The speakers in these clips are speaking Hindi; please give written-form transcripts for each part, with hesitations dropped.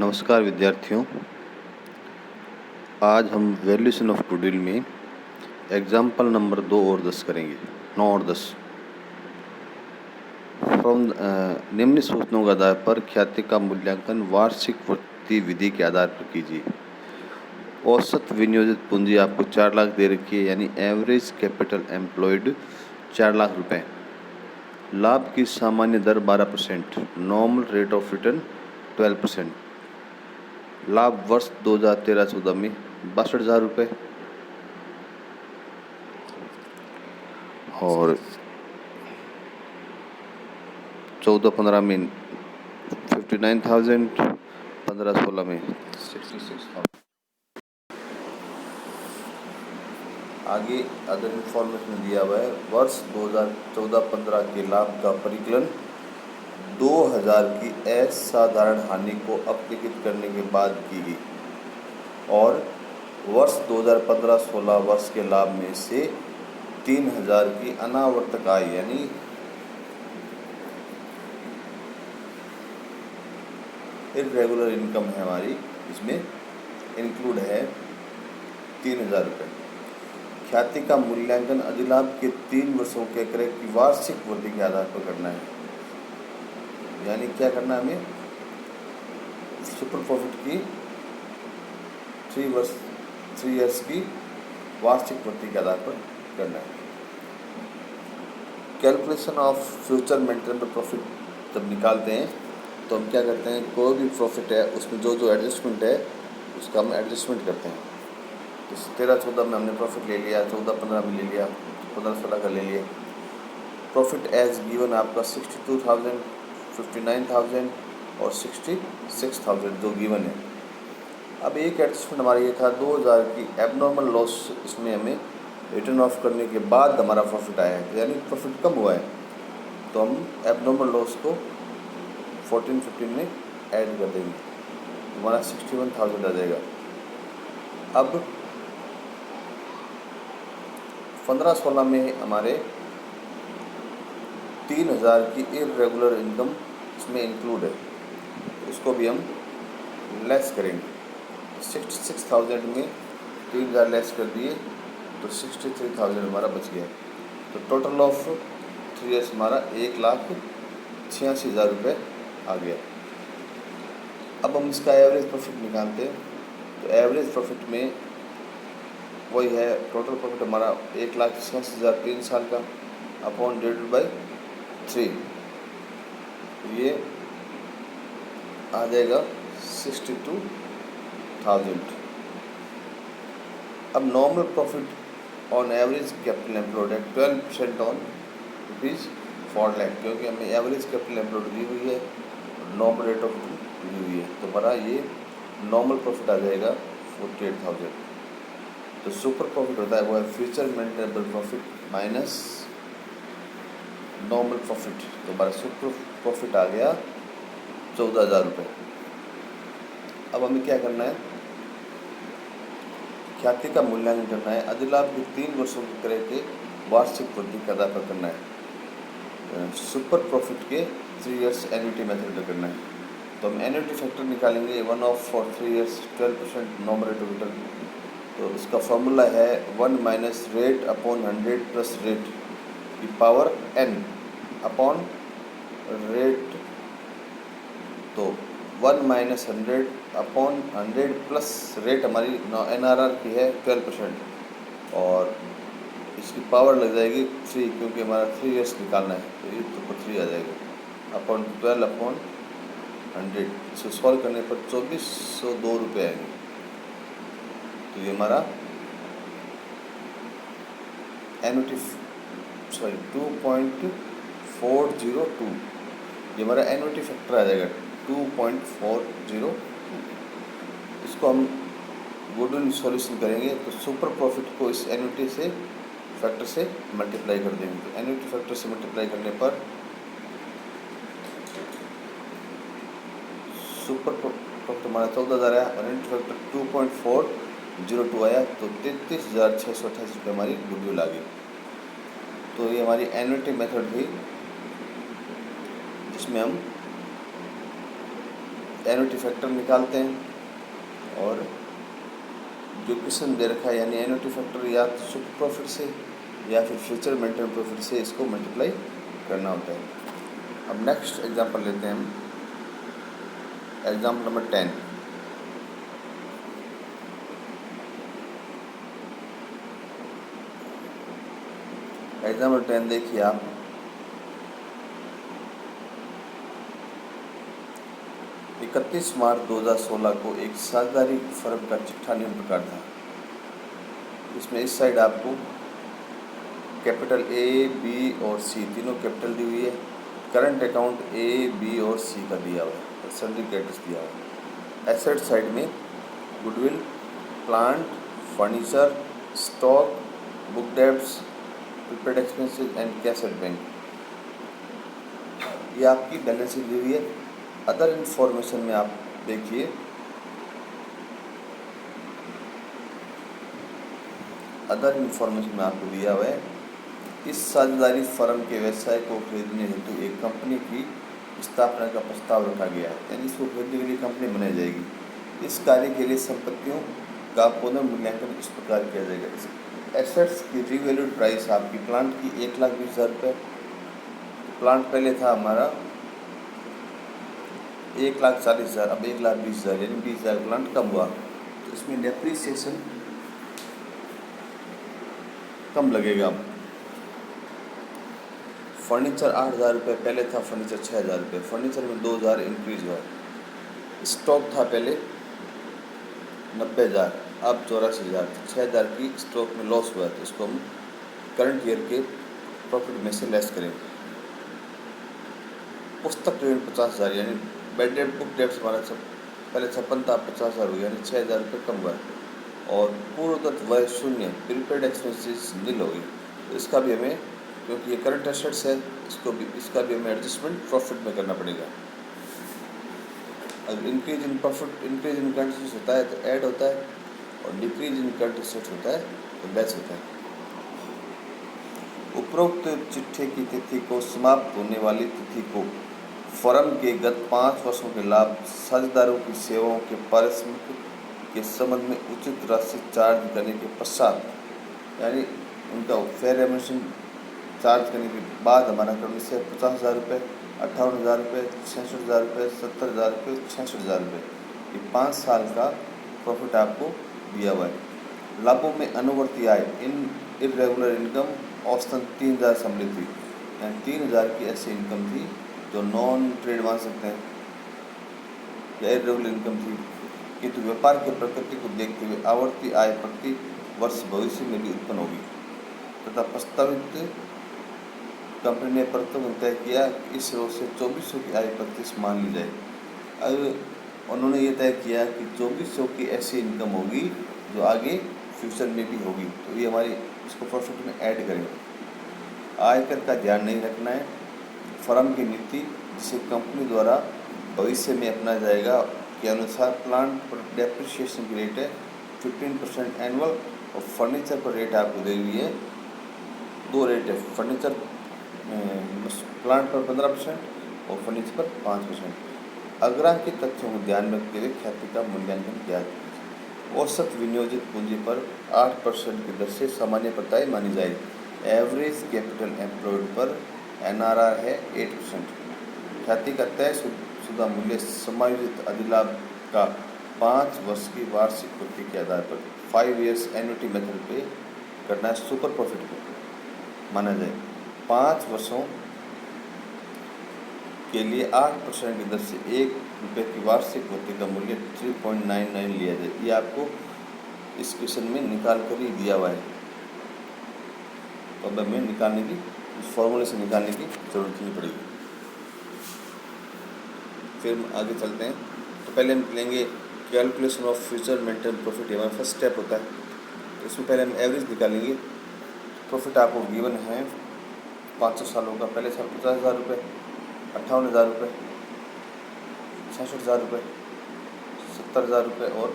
नमस्कार विद्यार्थियों, आज हम वैल्यूएशन ऑफ गुडविल में एग्जाम्पल नंबर 2 और 10 करेंगे। 9 और 10 फ्रॉम निम्न सूचनाओं के आधार पर ख्याति का मूल्यांकन वार्षिक वृद्धि विधि के आधार पर कीजिए। औसत विनियोजित पूंजी आपको 4 लाख दे रखी है, यानी एवरेज कैपिटल एम्प्लॉयड 4 लाख रुपए। लाभ की सामान्य दर 12%, नॉर्मल रेट ऑफ रिटर्न 12%। लाभ वर्ष 2013-14 में 62,000 रुपये और 14-15 में 59,000, 15-16 में 66,000। आगे अदर इंफॉर्मेशन दिया हुआ है। वर्ष 2014-15 के लाभ का परिकलन 2,000 की असाधारण हानि को अपलिखित करने के बाद की गई और वर्ष 2015-16 वर्ष के लाभ में से 3,000 की अनावर्तक आय यानी इरेगुलर इनकम है हमारी, इसमें इंक्लूड है 3,000 रुपये। ख्याति का मूल्यांकन अधिलाभ के 3 वर्षों के क्रय की वार्षिक वृद्धि के आधार पर करना है। यानी क्या करना है हमें? सुपर प्रॉफिट की 3 इयर्स की वार्षिक वृद्धि के आधार पर करना है। Calculation of future maintainable profit जब निकालते हैं तो हम क्या करते हैं, कोई भी प्रॉफिट है उसमें जो जो एडजस्टमेंट है उसका हम एडजस्टमेंट करते हैं। तो 13-14 में हमने प्रॉफिट ले लिया, 14-15 में ले लिया, 15-16 का ले लिया। प्रॉफिट एज गिवन आपका 62,000, 59,000 और 66,000 जो गिवन है। अब एक एडजस्टमेंट हमारा ये था 2,000 की एबनॉर्मल लॉस, इसमें हमें रिटर्न ऑफ करने के बाद हमारा प्रॉफिट आया है, यानी प्रॉफिट कम हुआ है, तो हम एबनॉर्मल लॉस को 14-15 में ऐड कर देंगे, हमारा 61,000 आ जाएगा। अब 15-16 में हमारे 3,000 की इरेगुलर इनकम इसमें इंक्लूड है, उसको भी हम लेस करेंगे। 66,000 में 3,000 लेस कर दिए तो 63,000 हमारा बच गया। तो टोटल ऑफ 3 इयर्स हमारा 1,86,000 रुपये आ गया। अब हम इसका एवरेज प्रॉफिट निकालते हैं, तो एवरेज प्रॉफिट में वही है, टोटल प्रॉफिट हमारा 1,86,000 3 साल का अपॉन डिवाइडेड बाई 3, ये आ जाएगा 62,000। अब normal profit on average capital employed है 12% ऑन ₹4 लाख, क्योंकि हमें एवरेज कैपिटल एम्प्लॉयड दी हुई है, नॉर्मल रेट ऑफ दी हुई है, तो हमारा ये नॉर्मल प्रॉफिट आ जाएगा 48,000। तो सुपर प्रॉफिट होता है वो है future maintainable profit minus normal profit, तो हमारा सुपर प्रॉफिट आ गया 14,000 रुपये। अब हमें क्या करना है, ख्याति का मूल्यांकन करना है। अधिलाभ के 3 वर्षों के क्रय के वार्षिक वृद्धि के आधार पर करना है। सुपर प्रॉफिट के 3 इयर्स एन्युटी मेथड पर करना है। तो हम एन्युटी फैक्टर निकालेंगे 1 of for 3 years 12% normal rate of return. तो इसका फॉर्मूला है 1 minus rate upon 100 plus rate की पावर n अपॉन रेट। तो 1 माइनस 100 अपॉन 100 प्लस रेट हमारी NRR की है 12% और इसकी पावर लग जाएगी 3, क्योंकि हमारा 3 इयर्स निकालना है, तो ये तो 3 आ जाएगा अपॉन 12 अपॉन 100। इसको सॉल्व करने पर 2,402 रुपये आएंगे। तो ये हमारा एन्युटी 2.402, ये हमारा एन्युटी फैक्टर आ जाएगा 2.402। इसको हम गुडविल सॉल्यूशन करेंगे तो सुपर प्रॉफिट को इस एन्युटी से फैक्टर से मल्टीप्लाई कर देंगे। तो एन्युटी फैक्टर से मल्टीप्लाई करने पर सुपर प्रॉफिट हमारा 14,000 आया और एन्युटी फैक्टर 2.402 आया, तो 33,628 रुपये हमारी गुडविल आ गई। तो ये हमारी एन्युटी मेथड थी जिसमें हम एन्युटी फैक्टर निकालते हैं और जो क्वेश्चन दे रखा है यानी एन्युटी फैक्टर या तो सुपर प्रॉफिट से या फिर फ्यूचर मेंटेन प्रॉफिट से इसको मल्टीप्लाई करना होता है। अब नेक्स्ट एग्जांपल लेते हैं हम, एग्जाम्पल नंबर 10। एग्जाम्पल 10 देखिए आप, इकतीस मार्च 2016 को एक साझेदारी फर्म का चिट्ठा निम्न प्रकार था। इसमें इस साइड आपको कैपिटल ए, बी और सी तीनों कैपिटल दी हुई है। करंट अकाउंट ए, बी और सी का दिया हुआ है, सन्ड्री क्रेडिटर्स दिया हुआ है। एसेट साइड में goodwill, plant, furniture, stock, book debts, prepaid expenses and cash at bank, ये आपकी बैलेंस शीट दी हुई है। अदर इंफॉर्मेशन में आप देखिए, अदर इंफॉर्मेशन में आपको दिया हुआ है, इस साझेदारी फर्म के व्यवसाय को खरीदने हेतु एक कंपनी की स्थापना का प्रस्ताव रखा गया है, यानी इसको खरीदने के लिए कंपनी बनाई जाएगी। इस कार्य के लिए संपत्तियों का पुनर्मूल्यांकन इस प्रकार किया जाएगा। एसेट्स की रिवैल्यूड प्राइस आपकी प्लांट की 1,20,000 रुपये। प्लांट पहले था हमारा 1,40,000, अब 1,20,000, यानी 20,000 प्लांट कम हुआ, तो इसमें डेप्रीसिएशन कम लगेगा। फर्नीचर 8,000 रुपये पहले था, फर्नीचर 6,000 रुपये, फर्नीचर में 2,000 इंक्रीज हुआ। स्टॉक था पहले 90,000, अब 84,000, 6,000 की स्टॉक में लॉस हुआ, तो इसको हम करंट ईयर के प्रॉफिट में से लेस करेंगे। पुस्तक ऋण 50,000, यानी बैड डेट बुक डेट्स हमारा सब पहले 56 था, 50,000 हो गया, यानी 6,000 रुपये कम हुआ। और पूर्वदत्त व्यय 0, प्रीपेड एक्सपेंसेस नील हो गई, तो इसका भी हमें, क्योंकि ये करंट एसेट्स है, इसका भी हमें एडजस्टमेंट प्रॉफिट में करना पड़ेगा। अगर increase in profit, increase in current assets होता है तो ऐड होता है, और डिक्रीज इन करंट एसेट्स होता है तो लेस होता है। उपरोक्त चिट्ठे की तिथि को समाप्त होने वाली तिथि को फर्म के गत 5 वर्षों के लाभ, साझेदारों की सेवाओं के पारिश्रमिक के संबंध में उचित राशि चार्ज करने के पश्चात, यानी उनका फेयर रेम्यूनरेशन चार्ज करने के बाद हमारा क्रम से 50,000 रुपये, 58,000 रुपये, 66,000 रुपये, 70,000 रुपये, 66,000 रुपये, ये 5 साल का प्रॉफिट आपको दिया हुआ है। लाभों में अनुवर्ती आय, इन इरेगुलर इनकम औसतन 3,000 सम्मिलित थी, यानी 3,000 की ऐसी इनकम थी जो नॉन ट्रेड मान सकते हैं या इरेगुलर इनकम थी, किंतु व्यापार की प्रकृति को देखते हुए आवर्ती आय प्रति वर्ष भविष्य में भी उत्पन्न होगी तथा प्रस्तावित कंपनी ने प्रथम तय किया कि इस रोज से 2400 की आय प्रति मान ली जाए। अब उन्होंने ये तय किया कि 2400 की ऐसी इनकम होगी जो आगे फ्यूचर में भी होगी, तो ये हमारी इसको प्रॉफिट में ऐड करेंगे। आयकर का ध्यान नहीं रखना है। फर्म की नीति जिसे कंपनी द्वारा भविष्य में अपनाया जाएगा के अनुसार प्लांट पर डेप्रिसिएशन की रेट है 15% एनुअल, और फर्नीचर पर रेट आपको दी हुई है, 2 रेट है, फर्नीचर प्लांट पर 15% और फर्नीचर पर 5%। अग्रांकित तथ्यों को ध्यान में रखते हुए ख्याति का मूल्यांकन किया जाए। औसत विनियोजित पूंजी पर 8% की दर से सामान्य प्रताय मानी जाए। एवरेज कैपिटल एम्प्लॉयड पर NRR है 8%। ख्याति का तय शुदा मूल्य समायोजित अधिलाभ का 5 वर्ष की वार्षिक वृद्धि के आधार पर 5 years एन्युटी मेथड पे करना है, सुपर प्रॉफिट को माना जाए। 5 वर्षों के लिए 8% की दर से ₹1 की वार्षिक वृद्धि का मूल्य 3.99 लिया जाए। ये आपको इस क्वेश्चन में निकाल कर ही दिया हुआ है, तो अब हमें निकालने की, इस फॉर्मूले से निकालने की जरूरत नहीं पड़ेगी। फिर हम आगे चलते हैं। तो पहले हम लेंगे calculation of future maintain profit, हमारा फर्स्ट स्टेप होता है। तो इसमें पहले हम एवरेज निकालेंगे। प्रॉफिट आपको गिवन है 500 सालों का। पहले साल 50,000 रुपये, 58,000 रुपये, 66,000 रुपये, 70,000 रुपये और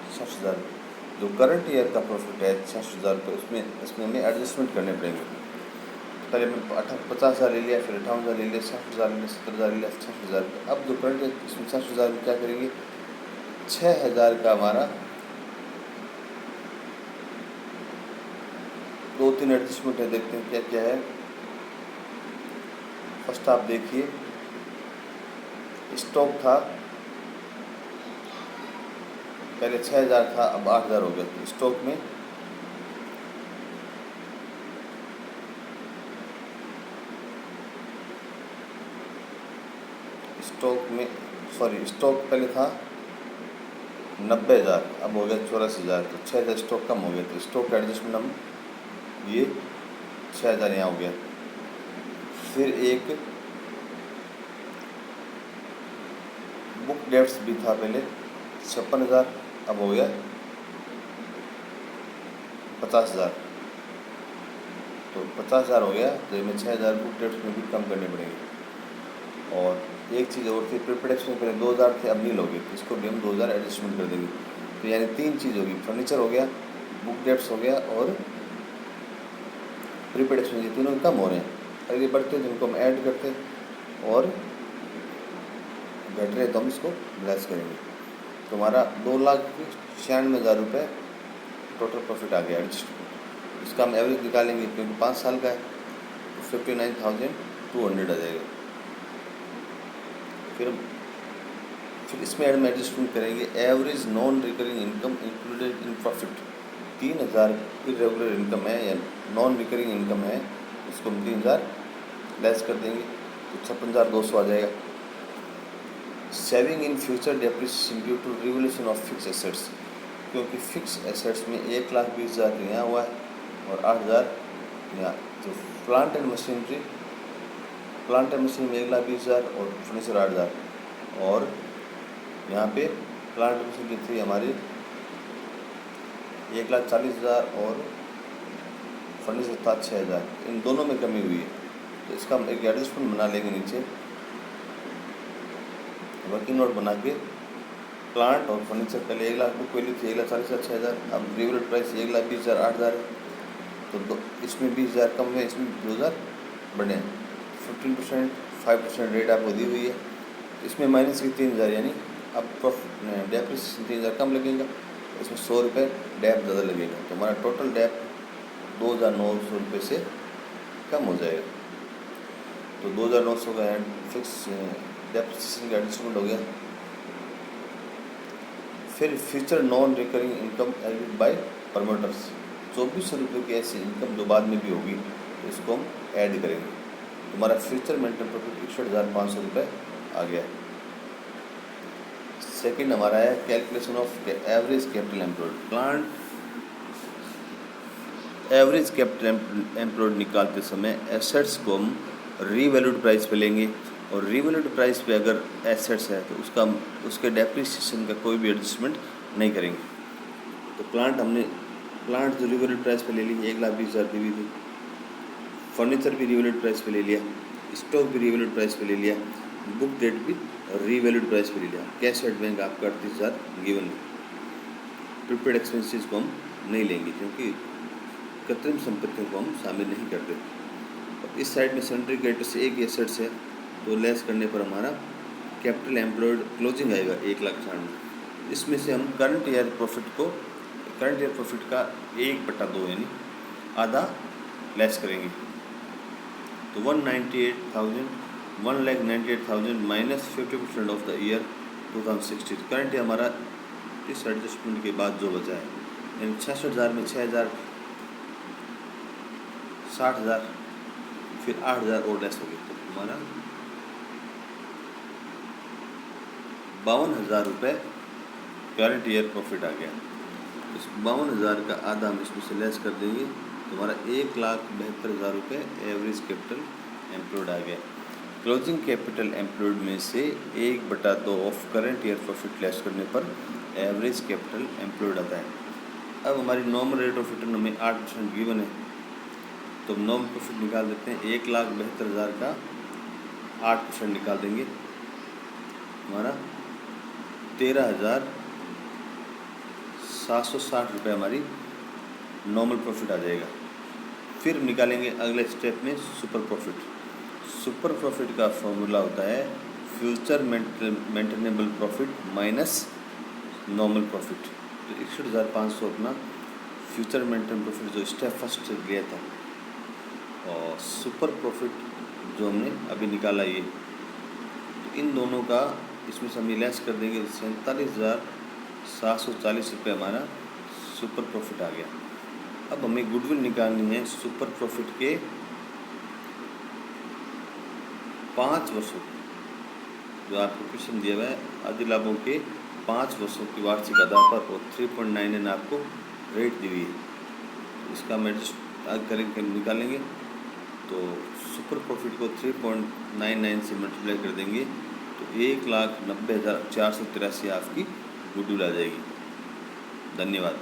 66,000 रुपये। जो करंट ईयर का प्रॉफिट है 66,000 रुपये, इसमें हमें एडजस्टमेंट करने पड़ेंगे। पहले मैं 50,000 ले लिया, फिर 58,000 ले लिया, 60,000 ले लिया, 70,000 ले लिया, 60,000। अब जो करंट है इसमें 60,000 में क्या करेंगे, 6,000 का हमारा 2-3 एडजस्टमेंट है, देखते हैं क्या क्या है। फर्स्ट आप देखिए, स्टॉक था पहले 6,000 था, अब 8,000 हो गया। तो स्टॉक में स्टॉक पहले था 90,000, अब हो गया 84,000। तो 6,000 स्टॉक कम हो गया, तो स्टॉक का एडजस्टमेंट हम ये 6,000 यहाँ हो गया। फिर एक बुक डेप्स भी था पहले 56,000, अब हो गया 50,000। तो 50,000 हो गया, तो इसमें 6,000 बुक डेप्स में भी कम करने पड़ेंगे। और एक चीज़ और थी, प्रीपेड में पहले 2,000 थे, अब नहीं लोगे, तो इसको भी हम 2,000 एडजस्टमेंट कर देंगे। तो यानी 3 चीज़ होगी, फर्नीचर हो गया, बुक डेप्स हो गया और प्रीपेड एक्सपेंस, ये तीनों कम हो रहे हैं। अगर ये बढ़ते हैं तो इनको हम ऐड करते हैं, और घट रहे तो हम इसको लेस करेंगे। तो हमारा 2,96,000 रुपये टोटल प्रॉफिट आ गया एडजस्टमेंट। इसका हम एवरेज निकालेंगे क्योंकि 5 साल का है, तो 59,200 आ जाएगा। फिर इसमें हम एडजस्टमेंट करेंगे, average non recurring income included in profit. 3,000 irregular income है या नॉन रिकरिंग इनकम है, इसको हम 3,000 लेस कर देंगे, तो 56,200 आ जाएगा। Saving in future depreciation due to revolution of fix assets, क्योंकि फिक्स एसेट्स में 1,20,000 यहाँ हुआ है और 8,000 यहाँ। तो प्लांट एंड मशीनरी में 1,20,000 और फर्नीचर 8,000, और यहाँ पे प्लांट मशीनरी थी हमारी 1,40,000 और फर्नीचर था 6,000। इन दोनों में कमी हुई है, तो इसका हम एक एडजस्टमेंट बना लेंगे नीचे, वर्किंग नोट बना के। प्लांट और फर्नीचर पहले 1,00,000 बुक वैल्यू थी, 1,40,000 6,000, अब रिवोल्यूट प्राइस 1,20,000 8,000 है, तो इसमें 20,000 कम है, इसमें 2,000 बढ़े हैं। 15% 5% रेट आपको दी हुई है, इसमें माइनस की 3,000, यानी अब डेप्रिसिएशन 3,000 कम लगेगा, इसमें 100 रुपये डैप ज़्यादा लगेगा। तो हमारा टोटल डैप 2,900 रुपये से कम हो जाएगा। तो 2,900 का फिक्स डेप्रिसिएशन का एडजस्टमेंट हो गया। फिर future non recurring income added by promoters, 2,400 रुपये की ऐसी इनकम जो बाद में भी होगी, तो इसको हम ऐड करेंगे। तो हमारा फ्यूचर मेंटेन प्रॉफिट 61,500 रुपये आ गया। सेकंड हमारा है calculation of average capital employed. Average capital employed निकालते समय एसेट्स को हम रीवैल्यूड प्राइस पे लेंगे, और रीवैल्यूड प्राइस पे अगर एसेट्स है तो उसके डेप्रिसिएशन का कोई भी एडजस्टमेंट नहीं करेंगे। तो प्लांट जो रीवैल्यूड प्राइस पे ले ली 1,20,000 दी हुई थी, फर्नीचर भी रीवैल्यूड प्राइस पे ले लिया, स्टॉक भी रीवैल्यूड प्राइस पे ले लिया, बुक डेट भी रीवैल्यूड प्राइस पे ले लिया। कैश एट बैंक आपका 38,000 गिवन है। प्रीपेड एक्सपेंसेस को हम नहीं लेंगे क्योंकि कृत्रिम संपत्तियों को हम शामिल नहीं करते। और इस साइड में सन्ड्री क्रेडिटर्स से एक एसेट्स है, तो लेस करने पर हमारा कैपिटल एम्प्लॉयड क्लोजिंग आएगा 1,96,000। इसमें से हम करंट ईयर प्रॉफिट का 1/2 यानी आधा लेस करेंगे, तो 1,98,000 minus 50% of the year 2016। Current हमारा इस एडजस्टमेंट के बाद जो बचा है, यानी 66,000 में 6,000 60,000, फिर 8,000 और लेस हो गए, तो हमारा 52,000 रुपये करंट ईयर प्रॉफिट आ गया। इस 52,000 का आधा हम इसमें से लेस कर देंगे, तो हमारा 1,72,000 रुपये एवरेज कैपिटल एम्प्लॉयड आ गया। क्लोजिंग कैपिटल एम्प्लॉयड में से 1/2 of current year profit less करने पर एवरेज कैपिटल एम्प्लॉयड आता है। अब हमारी नॉर्मल रेट ऑफ रिटर्न हमें 8% गिवन है, तो नॉर्मल प्रॉफिट निकाल देते हैं। 1,72,000 का 8% निकाल देंगे, हमारा 13,760 रुपये हमारी नॉर्मल प्रॉफिट आ जाएगा। फिर निकालेंगे अगले स्टेप में सुपर प्रॉफिट। सुपर प्रॉफिट का फॉर्मूला होता है future maintainable profit minus normal profit. तो 61,500 अपना फ्यूचर मेंटेन प्रॉफिट जो स्टेप फर्स्ट लिया था, और सुपर प्रॉफिट जो हमने अभी निकाला ये, तो इन दोनों का इसमें से हम लेस कर देंगे। 47,740 रुपये हमारा सुपर प्रॉफिट आ गया। अब हमें गुडविल निकालनी है सुपर प्रॉफिट के 5 वर्षों, जो आपको क्वेश्चन दिया हुआ है अधिलाभों के 5 वर्षों की वार्षिक आधार पर, और 3.99 आपको रेट दी हुई है। इसका हम एडजस्ट आगे करेंगे, निकालेंगे तो सुपर प्रॉफिट को 3.99 से मल्टीप्लाई कर देंगे तो 1,90,483 आपकी गुडविल आ जाएगी। धन्यवाद।